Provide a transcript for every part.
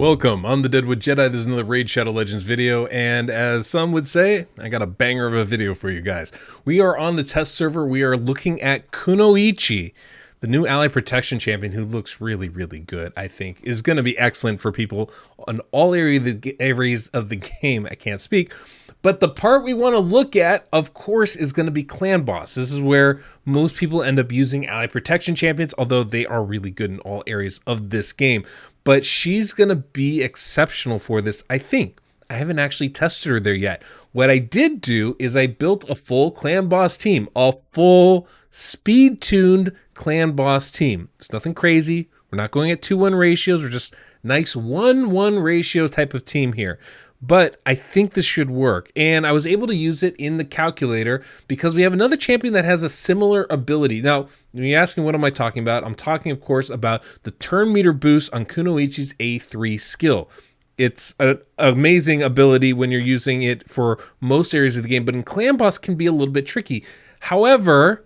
Welcome, I'm the Deadwood Jedi. This is another Raid Shadow Legends video, and as some would say, I got a banger of a video for you guys. We are on the test server. We are looking at Kunoichi, the new ally protection champion who looks really, really good, I think. Is going to be excellent for people on all areas of the game. I can't speak. But the part we want to look at, of course, is going to be clan boss. This is where most people end up using ally protection champions, although they are really good in all areas of this game. But she's going to be exceptional for this, I think. I haven't actually tested her there yet. What I did do is I built a full clan boss team, a full speed-tuned clan boss team. It's nothing crazy. We're not going at 2-1 ratios. We're just nice 1-1 ratio type of team here. But I think this should work. And I was able to use it in the calculator because we have another champion that has a similar ability. Now, when you're asking what am I talking about? I'm talking, of course, about the turn meter boost on Kunoichi's A3 skill. It's an amazing ability when you're using it for most areas of the game, but in Clan Boss can be a little bit tricky. However,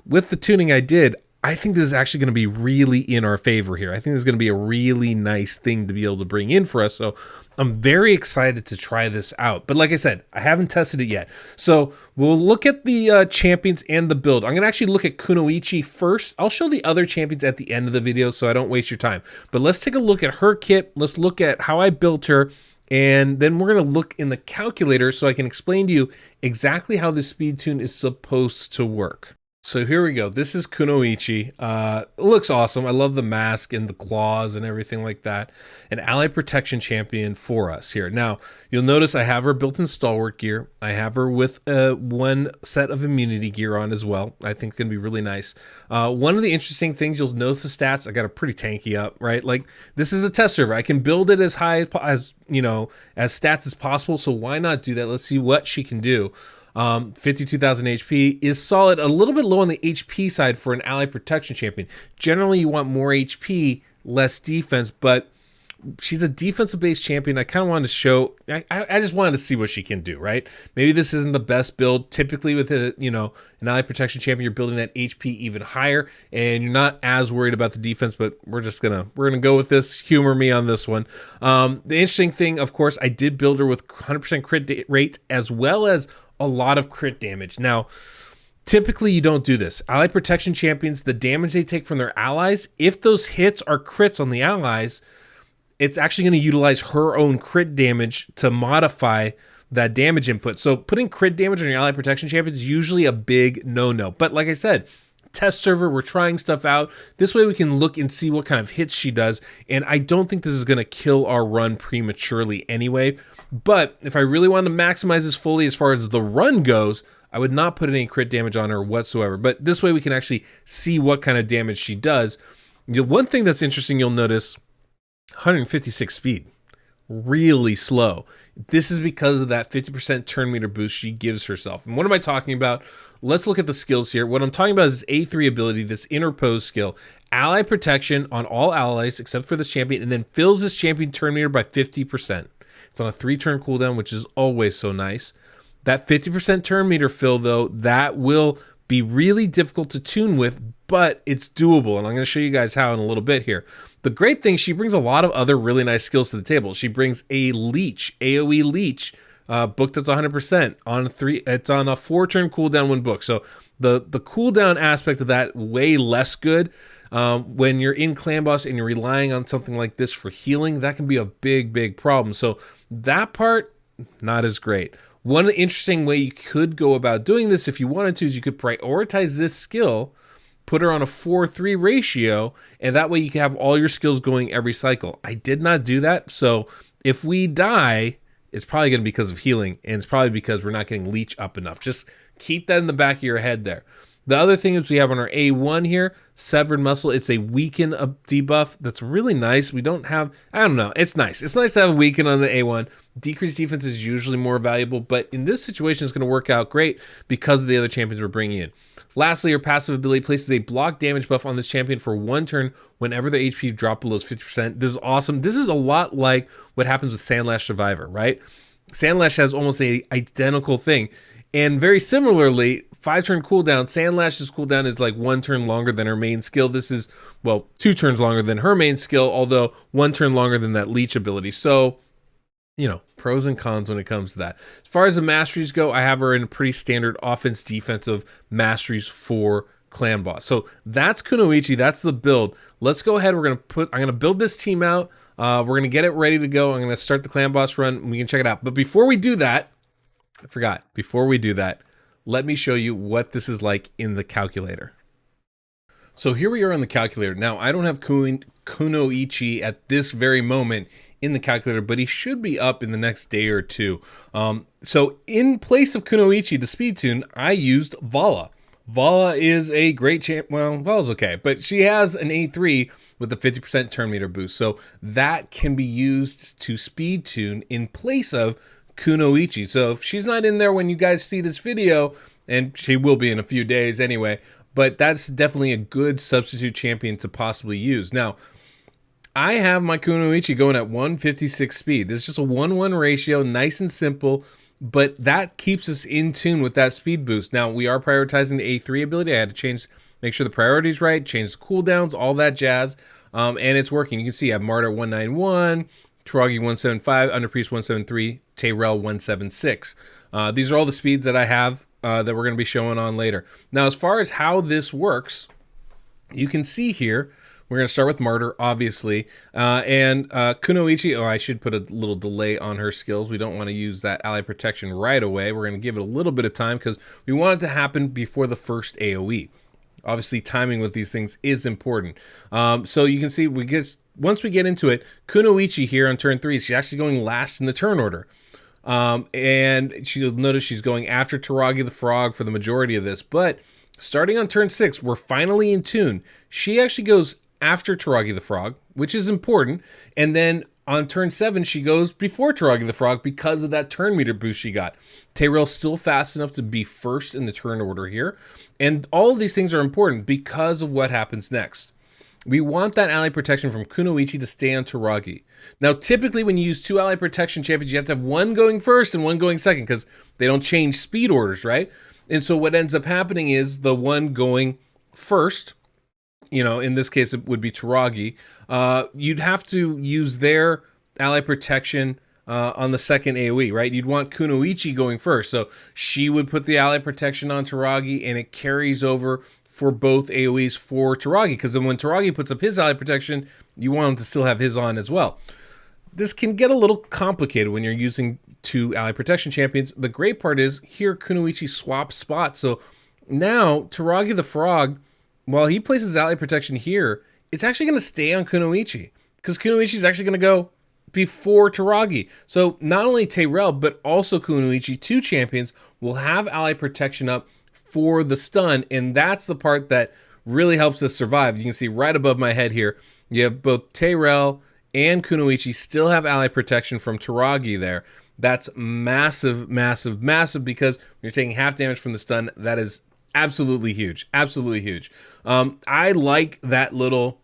with the tuning I did, I think this is actually going to be really in our favor here. I think this is going to be a really nice thing to be able to bring in for us. So I'm very excited to try this out. But like I said, I haven't tested it yet. So we'll look at the champions and the build. I'm going to actually look at Kunoichi first. I'll show the other champions at the end of the video so I don't waste your time. But let's take a look at her kit. Let's look at how I built her. And then we're going to look in the calculator so I can explain to you exactly how the speed tune is supposed to work. So here we go. This is Kunoichi. It looks awesome. I love the mask and the claws and everything like that. An ally protection champion for us here. Now, you'll notice I have her built in stalwart gear. I have her with one set of immunity gear on as well. I think it's going to be really nice. One of the interesting things, you'll notice the stats. I got a pretty tanky up, right? Like, this is a test server. I can build it as high as stats as possible. So why not do that? Let's see what she can do. 52,000 HP is solid, a little bit low on the HP side for an ally protection champion. Generally, you want more HP, less defense, but she's a defensive based champion. I kind of wanted to show, I just wanted to see what she can do, right? Maybe this isn't the best build. Typically with an ally protection champion, you're building that HP even higher and you're not as worried about the defense, but we're gonna go with this. Humor me on this one. The interesting thing, of course, I did build her with 100% crit rate as well as a lot of crit damage. Now, typically you don't do this. Ally protection champions, the damage they take from their allies, if those hits are crits on the allies, it's actually going to utilize her own crit damage to modify that damage input. So putting crit damage on your ally protection champion is usually a big no-no. But like I said, test server, we're trying stuff out. This way we can look and see what kind of hits she does. And I don't think this is going to kill our run prematurely anyway. But if I really wanted to maximize this fully as far as the run goes, I would not put any crit damage on her whatsoever. But this way we can actually see what kind of damage she does. The one thing that's interesting, you'll notice 156 speed, really slow. This is because of that 50% turn meter boost she gives herself. And what am I talking about? Let's look at the skills here. What I'm talking about is A3 ability, this interpose skill. Ally protection on all allies except for this champion, and then fills this champion turn meter by 50%. It's on a 3-turn cooldown, which is always so nice. That 50% turn meter fill, though, that will be really difficult to tune with, but it's doable. And I'm going to show you guys how in a little bit here. The great thing, she brings a lot of other really nice skills to the table. She brings a leech, AoE leech, booked up to 100% on it's on a 4-turn cooldown when booked. So the cooldown aspect of that way less good. When you're in clan boss and you're relying on something like this for healing, that can be a big problem. So that part, not as great. One interesting way you could go about doing this if you wanted to is you could prioritize this skill, put her on a 4-3 ratio, and that way you can have all your skills going every cycle. I did not do that, so if we die, it's probably going to be because of healing, and it's probably because we're not getting leech up enough. Just keep that in the back of your head there. The other thing is we have on our A1 here, Severed Muscle. It's a weaken debuff that's really nice. We don't have, I don't know, it's nice. It's nice to have a weaken on the A1. Decreased defense is usually more valuable, but in this situation, it's going to work out great because of the other champions we're bringing in. Lastly, your passive ability places a block damage buff on this champion for 1 turn whenever the HP drop below 50%. This is awesome. This is a lot like what happens with Sandlash Survivor, right? Sandlash has almost a identical thing. And very similarly, 5-turn cooldown, Sandlash's cooldown is like 1 turn longer than her main skill. This is, well, 2 turns longer than her main skill, although 1 turn longer than that leech ability. So, you know, pros and cons when it comes to that. As far as the masteries go, I have her in pretty standard offense defensive masteries for clan boss. So that's Kunoichi, that's the build. Let's go ahead, I'm gonna build this team out. We're gonna get it ready to go. I'm gonna start the clan boss run and we can check it out. But before we do that, I forgot, before we do that, let me show you what this is like in the calculator. So here we are on the calculator. Now, I don't have Kunoichi at this very moment in the calculator, but he should be up in the next day or two. So in place of Kunoichi, the speed tune, I used Vala. Vala is a great champ. Well, Vala's okay, but she has an A3 with a 50% turn meter boost. So that can be used to speed tune in place of Kunoichi. So if she's not in there when you guys see this video, and she will be in a few days anyway, but that's definitely a good substitute champion to possibly use. Now, I have my Kunoichi going at 156 speed. This is just a 1-1 ratio, nice and simple, but that keeps us in tune with that speed boost. Now, we are prioritizing the A3 ability. I had to make sure the priority's right, change the cooldowns, all that jazz, and it's working. You can see I have Marta 191, Taragi 175, Underpriest 173, Tayrell 176. These are all the speeds that I have that we're going to be showing on later. Now, as far as how this works, you can see here, we're going to start with Martyr, obviously, and Kunoichi, I should put a little delay on her skills. We don't want to use that ally protection right away. We're going to give it a little bit of time because we want it to happen before the first AoE. Obviously, timing with these things is important. So you can see, once we get into it, Kunoichi here on turn 3, she's actually going last in the turn order. And you'll notice she's going after Taragi the Frog for the majority of this, but starting on turn 6, we're finally in tune. She actually goes after Taragi the Frog, which is important, and then on turn 7, she goes before Taragi the Frog because of that turn meter boost she got. Tayrell's still fast enough to be first in the turn order here, and all of these things are important because of what happens next. We want that ally protection from Kunoichi to stay on Taragi. Now, typically when you use 2 ally protection champions, you have to have one going first and one going second because they don't change speed orders, right? And so what ends up happening is the one going first, you know, in this case it would be Taragi, you'd have to use their ally protection on the second AoE, right? You'd want Kunoichi going first. So she would put the ally protection on Taragi and it carries over for both AoEs for Taragi, because then when Taragi puts up his ally protection, you want him to still have his on as well. This can get a little complicated when you're using 2 ally protection champions. The great part is here Kunoichi swaps spots. So now Taragi the Frog, while he places ally protection here, it's actually going to stay on Kunoichi because Kunoichi is actually going to go before Taragi. So not only Tayrell, but also Kunoichi, 2 champions, will have ally protection up for the stun, and that's the part that really helps us survive. You can see right above my head here, you have both Tayrell and Kunoichi still have ally protection from Taragi there. That's massive, massive, massive, because when you're taking half damage from the stun, that is absolutely huge, absolutely huge. I like that little,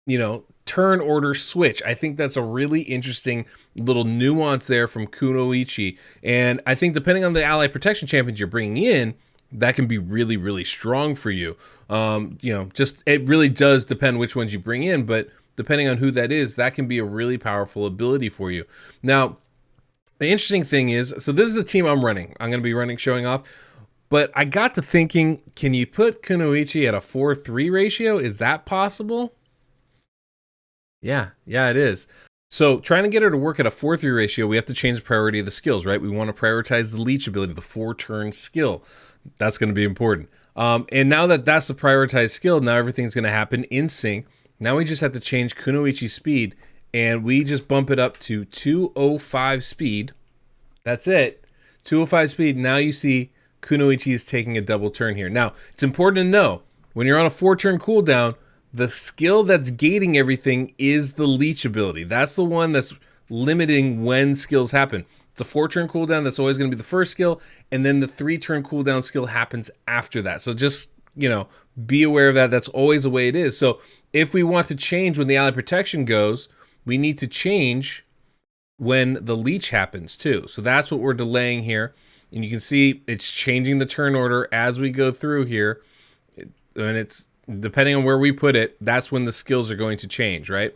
you know, turn order switch. I think that's a really interesting little nuance there from Kunoichi, and I think depending on the ally protection champions you're bringing in, that can be really, really strong for you. You know, just it really does depend which ones you bring in, but depending on who that is, that can be a really powerful ability for you. Now, the interesting thing is, so this is the team I'm running. I'm going to be showing off, but I got to thinking, can you put Kunoichi at a 4-3 ratio? Is that possible? Yeah, it is. So trying to get her to work at a 4-3 ratio, we have to change the priority of the skills, right? We want to prioritize the leech ability, the 4-turn skill. That's going to be important. And now that that's the prioritized skill, now everything's going to happen in sync. Now we just have to change Kunoichi's speed, and we just bump it up to 205 speed. That's it. 205 speed. Now you see Kunoichi is taking a double turn here. Now, it's important to know, when you're on a 4-turn cooldown, the skill that's gating everything is the leech ability. That's the one that's limiting when skills happen. It's a 4-turn cooldown. That's always going to be the first skill. And then the 3-turn cooldown skill happens after that. So just, you know, be aware of that. That's always the way it is. So if we want to change when the ally protection goes, we need to change when the leech happens too. So that's what we're delaying here. And you can see it's changing the turn order as we go through here. And it's depending on where we put it, that's when the skills are going to change, right?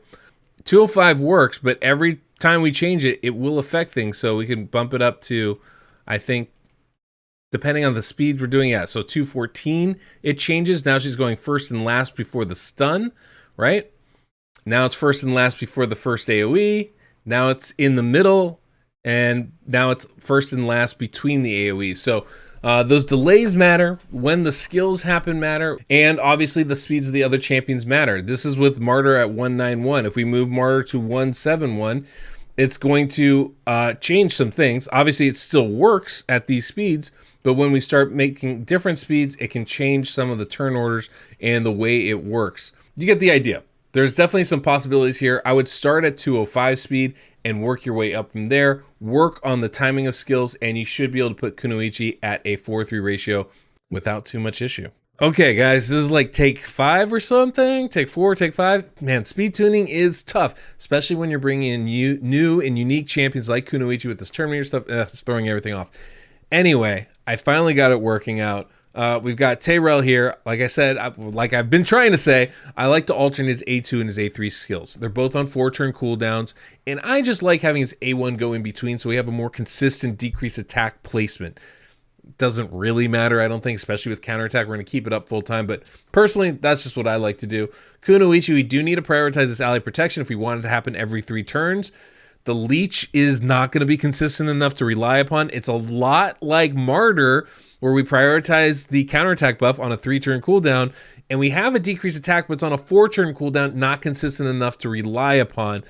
205 works, but every time we change it, it will affect things. So we can bump it up to, I think, depending on the speed we're doing it. So 214, it changes. Now she's going first and last before the stun, right? Now it's first and last before the first AoE. Now it's in the middle, and now it's first and last between the AoE. So those delays matter, when the skills happen matter, and obviously the speeds of the other champions matter. This is with Martyr at 191. If we move Martyr to 171, it's going to change some things. Obviously, it still works at these speeds, but when we start making different speeds, it can change some of the turn orders and the way it works. You get the idea. There's definitely some possibilities here. I would start at 205 speed and work your way up from there. Work on the timing of skills, and you should be able to put Kunoichi at a 4-3 ratio without too much issue. Okay, guys, this is like take 5 or something. Take 4, take 5. Man, speed tuning is tough, especially when you're bringing in new and unique champions like Kunoichi with this Terminator stuff. It's throwing everything off. Anyway, I finally got it working out. We've got Tyrell here. Like I said, like I've been trying to say, I like to alternate his A2 and his A3 skills. They're both on 4-turn cooldowns, and I just like having his A1 go in between so we have a more consistent decrease attack placement. Doesn't really matter, I don't think, especially with counterattack. We're going to keep it up full time, but personally, that's just what I like to do. Kunoichi, we do need to prioritize this ally protection if we want it to happen every 3 turns. The leech is not going to be consistent enough to rely upon. It's a lot like Martyr, where we prioritize the counterattack buff on a 3-turn cooldown, and we have a decreased attack, but it's on a 4-turn cooldown, not consistent enough to rely upon.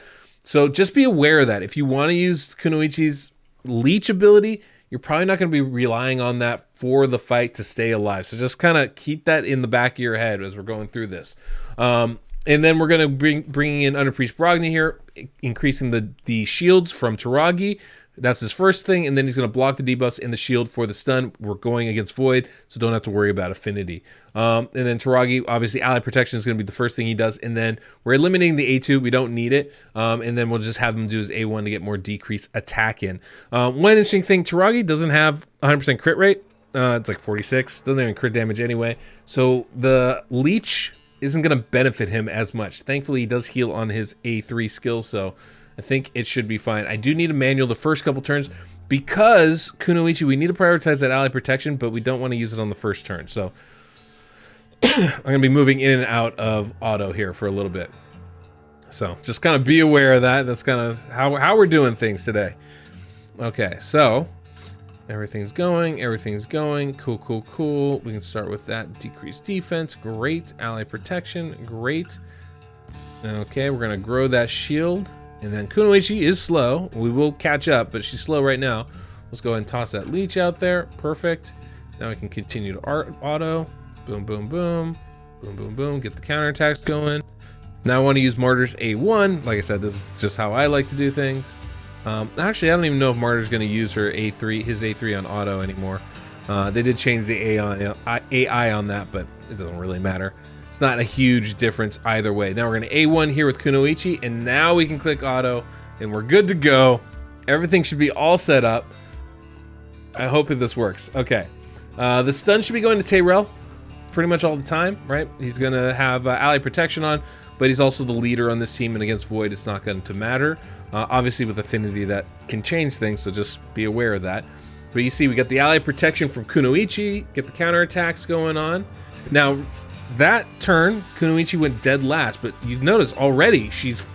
So just be aware of that. If you want to use Kunoichi's leech ability, you're probably not going to be relying on that for the fight to stay alive. So just kind of keep that in the back of your head as we're going through this. And then we're going to bring in Underpriest Brogni here, increasing the shields from Taragi. That's his first thing, and then he's going to block the debuffs and the shield for the stun. We're going against Void, so don't have to worry about affinity. And then Taragi, obviously, ally protection is going to be the first thing he does, and then we're eliminating the A2. We don't need it, and then we'll just have him do his A1 to get more decreased attack in. One interesting thing, Taragi doesn't have 100% crit rate. It's like 46. Doesn't even crit damage anyway. So the leech isn't going to benefit him as much. Thankfully, he does heal on his A3 skill, so I think it should be fine. I do need a manual the first couple turns because Kunoichi, we need to prioritize that ally protection, but we don't want to use it on the first turn. So I'm going to be moving in and out of auto here for a little bit. So just kind of be aware of that. That's kind of how we're doing things today. Okay, so everything's going. Cool, cool, cool. We can start with that. Decreased defense. Great. Ally protection. Great. Okay, we're going to grow that shield. And then Kunoichi is slow. We will catch up, but she's slow right now. Let's go ahead and toss that leech out there. Perfect. Now we can continue to auto. Boom, boom, boom. Boom, boom, boom. Get the counterattacks going. Now I want to use Martyr's A1. Like I said, this is just how I like to do things. Actually, I don't even know if Martyr's going to use her A3, his A3 on auto anymore. They did change the AI on that, but it doesn't really matter. It's not a huge difference either way. Now we're going to A1 here with Kunoichi, and now we can click auto, and we're good to go. Everything should be all set up. I hope that this works. Okay. The stun should be going to Tyrell pretty much all the time, right? He's going to have ally protection on, but he's also the leader on this team, and against Void, it's not going to matter. Obviously, with affinity, that can change things, so just be aware of that. But you see, we got the ally protection from Kunoichi, get the counterattacks going on. Now, that turn, Kunoichi went dead last, but you notice already she's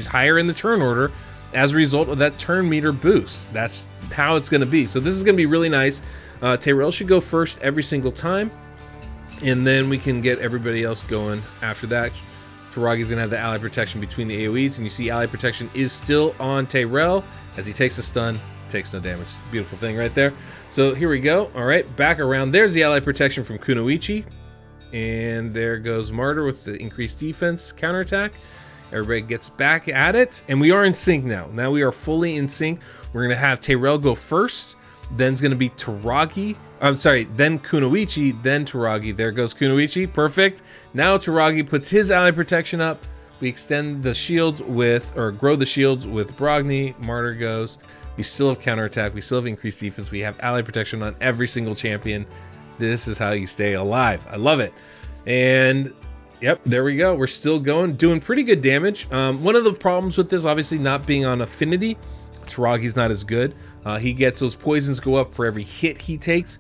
higher in the turn order as a result of that turn meter boost. That's how it's going to be. So this is going to be really nice. Tyrell should go first every single time, and then we can get everybody else going after that. Taragi's going to have the ally protection between the AoEs, and you see ally protection is still on Tyrell as he takes a stun, takes no damage. Beautiful thing right there. So here we go. All right, back around. There's the ally protection from Kunoichi. And there goes Martyr with the increased defense counterattack. Everybody gets back at it. And we are in sync now. Now we are fully in sync. We're going to have Tyrell go first. Then it's going to be Taragi. I'm sorry, then Kunoichi, then Taragi. There goes Kunoichi. Perfect. Now Taragi puts his ally protection up. We extend the shield with, or grow the shields with Brogni. Martyr goes. We still have counterattack. We still have increased defense. We have ally protection on every single champion. This is how you stay alive. I love it. And yep, there we go. We're still going, doing pretty good damage. One of the problems with this, obviously not being on affinity, Taragi's not as good. He gets those poisons go up for every hit he takes.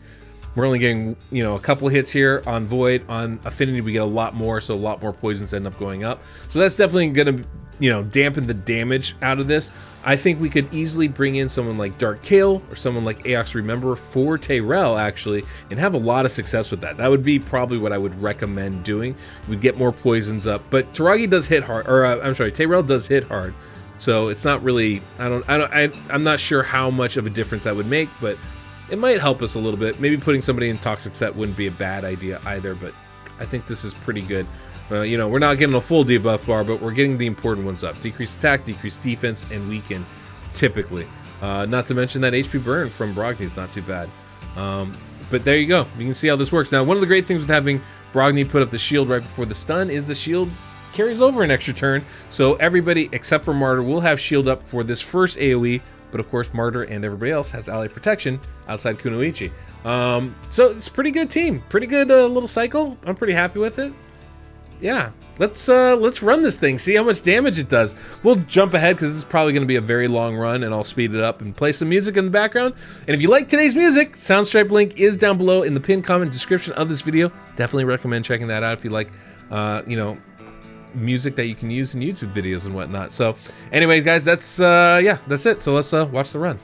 We're only getting, you know, a couple hits here on Void. On Affinity, we get a lot more, so a lot more poisons end up going up. So that's definitely going to, you know, dampen the damage out of this. I think we could easily bring in someone like Dark Kale or someone like Aox Remember for Tayrel, actually, and have a lot of success with that. That would be probably what I would recommend doing. We'd get more poisons up, but Taragi does hit hard, or I'm sorry, Tayrel does hit hard. So it's not really, I'm not sure how much of a difference that would make, but it might help us a little bit. Maybe putting somebody in Toxic Set wouldn't be a bad idea either, but I think this is pretty good. You know, we're not getting a full debuff bar, but we're getting the important ones up. Decreased attack, decreased defense, and weaken, typically. Not to mention that HP burn from Brogni is not too bad. But there you go. You can see how this works. Now, one of the great things with having Brogni put up the shield right before the stun is the shield carries over an extra turn. So everybody except for Martyr will have shield up for this first AoE. But of course, Martyr and everybody else has ally protection outside Kunoichi. So it's a pretty good team. Pretty good little cycle. I'm pretty happy with it. Yeah, let's run this thing, see how much damage it does. We'll jump ahead because this is probably going to be a very long run, and I'll speed it up and play some music in the background. And if you like today's music, Soundstripe link is down below in the pinned comment description of this video. Definitely recommend checking that out if you like, you know, music that you can use in YouTube videos and whatnot. So anyway, guys, that's yeah, that's it. So let's watch the run.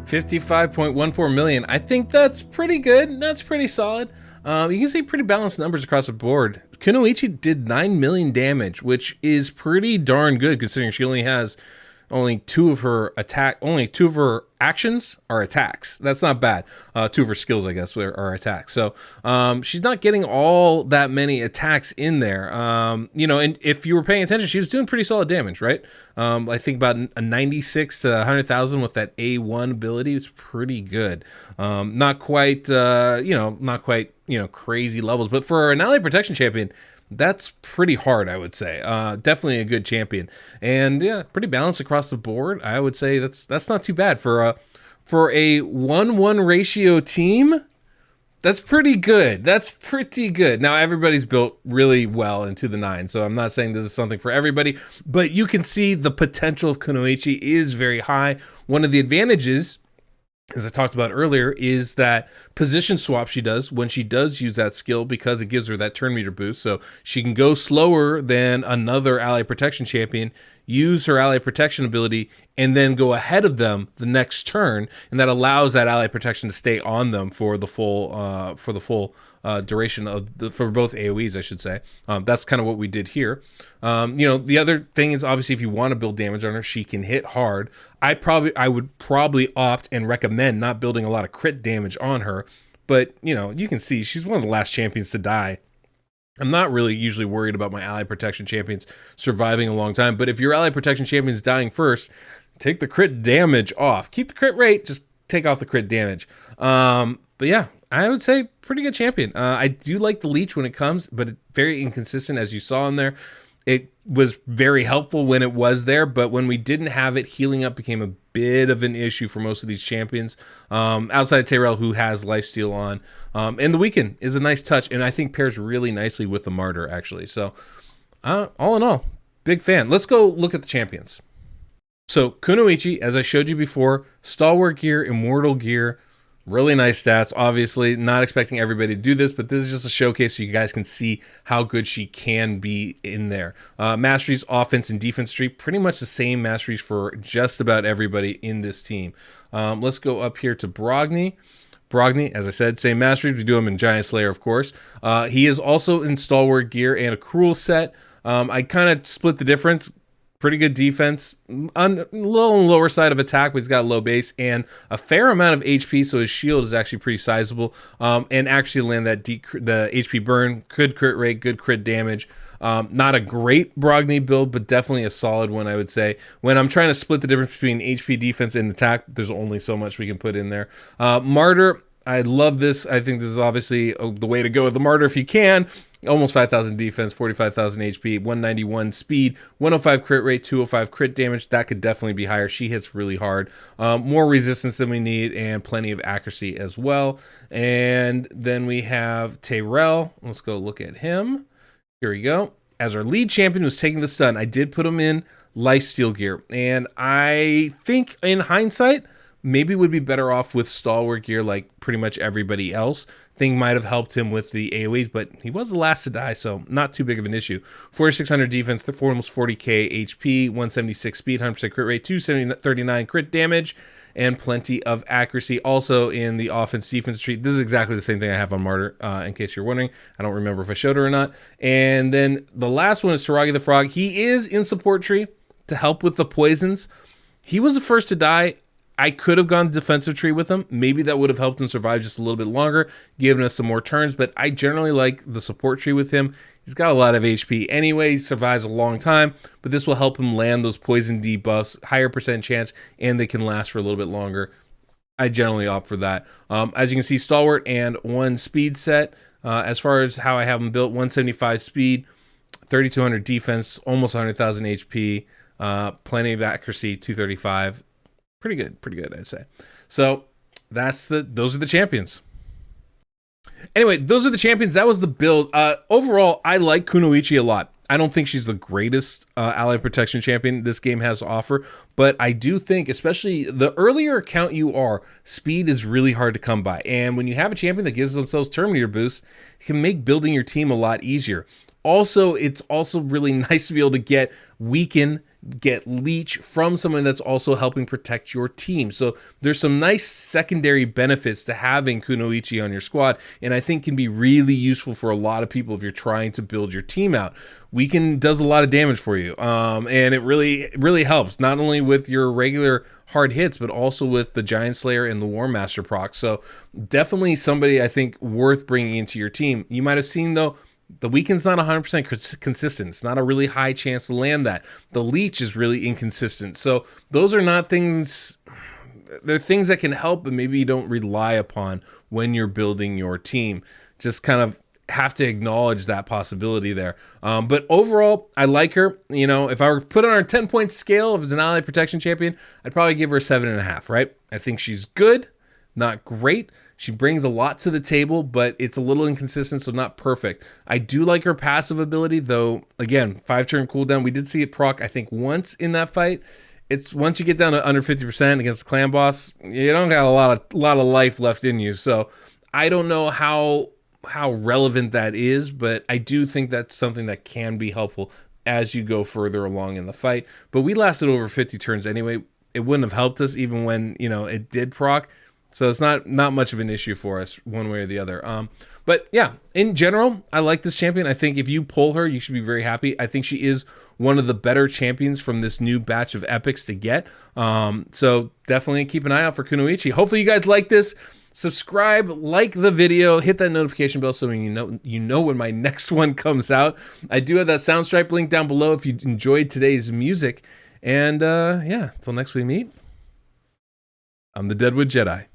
55.14 million. I think that's pretty good. That's pretty solid. You can see pretty balanced numbers across the board. Kunoichi did 9 million damage, which is pretty darn good considering she only has two of her actions are attacks. That's not bad. Two of her skills, I guess, are attacks. So she's not getting all that many attacks in there. You know, and if you were paying attention, she was doing pretty solid damage, right? I think about a 96 to 100,000 with that A1 ability. It's pretty good. Not quite, not quite, crazy levels, but for an ally protection champion, That's pretty hard, I would say. Definitely a good champion, and yeah, pretty balanced across the board. I would say that's not too bad for a 1-1 ratio team. That's pretty good. That's pretty good. Now, everybody's built really well into the 9, so I'm not saying this is something for everybody, but you can see the potential of Kunoichi is very high. One of the advantages, as I talked about earlier, is that position swap she does when she does use that skill, because it gives her that turn meter boost. So she can go slower than another ally protection champion, use her ally protection ability, and then go ahead of them the next turn, and that allows that ally protection to stay on them for the full duration of for both AoEs, I should say. That's kind of what we did here. The other thing is, obviously, if you want to build damage on her, she can hit hard. I would probably opt and recommend not building a lot of crit damage on her, but you can see she's one of the last champions to die. I'm not really usually worried about my ally protection champions surviving a long time, but if your ally protection champion's dying first, take the crit damage off. Keep the crit rate, just take off the crit damage. But yeah, I would say pretty good champion. I do like the leech when it comes, but it's very inconsistent, as you saw in there. It was very helpful when it was there, but when we didn't have it, healing up became a bit of an issue for most of these champions. Outside of Tyrell, who has lifesteal on. And the Weaken is a nice touch, and I think pairs really nicely with the Martyr, actually. So, all in all, big fan. Let's go look at the champions. So, Kunoichi, as I showed you before, Stalwart gear, Immortal gear, really nice stats. Obviously, not expecting everybody to do this, but this is just a showcase so you guys can see how good she can be in there. Masteries, offense, and defense tree, pretty much the same masteries for just about everybody in this team. Let's go up here to Brogni. Brogni, as I said, same masteries. We do him in Giant Slayer, of course. He is also in Stalwart gear and a Cruel set. I kind of split the difference. Pretty good defense, on a little lower side of attack, but he's got a low base and a fair amount of HP, so his shield is actually pretty sizable. And actually land that the HP burn, good crit rate, good crit damage. Not a great Brogni build, but definitely a solid one, I would say. When I'm trying to split the difference between HP, defense, and attack, there's only so much we can put in there. Martyr, I love this. I think this is obviously the way to go with the Martyr if you can. Almost 5,000 defense, 45,000 HP, 191 speed, 105 crit rate, 205 crit damage. That could definitely be higher. She hits really hard. More resistance than we need, and plenty of accuracy as well. And then we have Tyrell. Let's go look at him. Here we go. As our lead champion who's taking the stun, I did put him in lifesteal gear. And I think in hindsight, maybe would be better off with Stalwart gear like pretty much everybody else. Thing might have helped him with the AoEs, but he was the last to die, so not too big of an issue. 4,600 defense, almost 40k HP, 176 speed, 100% crit rate, 239 crit damage, and plenty of accuracy. Also in the offense-defense tree. This is exactly the same thing I have on Martyr, in case you're wondering. I don't remember if I showed her or not. And then the last one is Taragi the Frog. He is in support tree to help with the poisons. He was the first to die. I could have gone defensive tree with him. Maybe that would have helped him survive just a little bit longer, given us some more turns, but I generally like the support tree with him. He's got a lot of HP anyway, he survives a long time, but this will help him land those poison debuffs, higher percent chance, and they can last for a little bit longer. I generally opt for that. As you can see, Stalwart and 1 speed set. As far as how I have him built, 175 speed, 3,200 defense, almost 100,000 HP, plenty of accuracy, 235. Pretty good, I'd say. So those are the champions. Anyway, those are the champions. That was the build. Overall, I like Kunoichi a lot. I don't think she's the greatest ally protection champion this game has to offer, but I do think, especially the earlier account you are, speed is really hard to come by. And when you have a champion that gives themselves turn meter boost, it can make building your team a lot easier. Also, it's also really nice to be able to get Weaken, get Leech from someone that's also helping protect your team. So there's some nice secondary benefits to having Kunoichi on your squad, and I think can be really useful for a lot of people if you're trying to build your team out. Weaken does a lot of damage for you, and it really helps, not only with your regular hard hits, but also with the Giant Slayer and the War Master proc. So definitely somebody I think worth bringing into your team. You might have seen, though, the Weaken's not 100% consistent. It's not a really high chance to land that. The Leech is really inconsistent. So those are not things, they're things that can help, but maybe you don't rely upon when you're building your team. Just kind of have to acknowledge that possibility there. But overall, I like her. You know, if I were put on our 10-point scale of an ally protection champion, I'd probably give her a 7.5, right? I think she's good, not great. She brings a lot to the table, but it's a little inconsistent, so not perfect. I do like her passive ability, though, again, 5-turn cooldown. We did see it proc, I think, once in that fight. It's once you get down to under 50% against the clan boss, you don't got a lot of life left in you. So I don't know how relevant that is, but I do think that's something that can be helpful as you go further along in the fight. But we lasted over 50 turns anyway. It wouldn't have helped us even when, you know, it did proc. So it's not much of an issue for us one way or the other. But yeah, in general, I like this champion. I think if you pull her, you should be very happy. I think she is one of the better champions from this new batch of epics to get. So definitely keep an eye out for Kunoichi. Hopefully you guys like this. Subscribe, like the video, hit that notification bell so you know when my next one comes out. I do have that Soundstripe link down below if you enjoyed today's music. And yeah, until next we meet, I'm the Deadwood Jedi.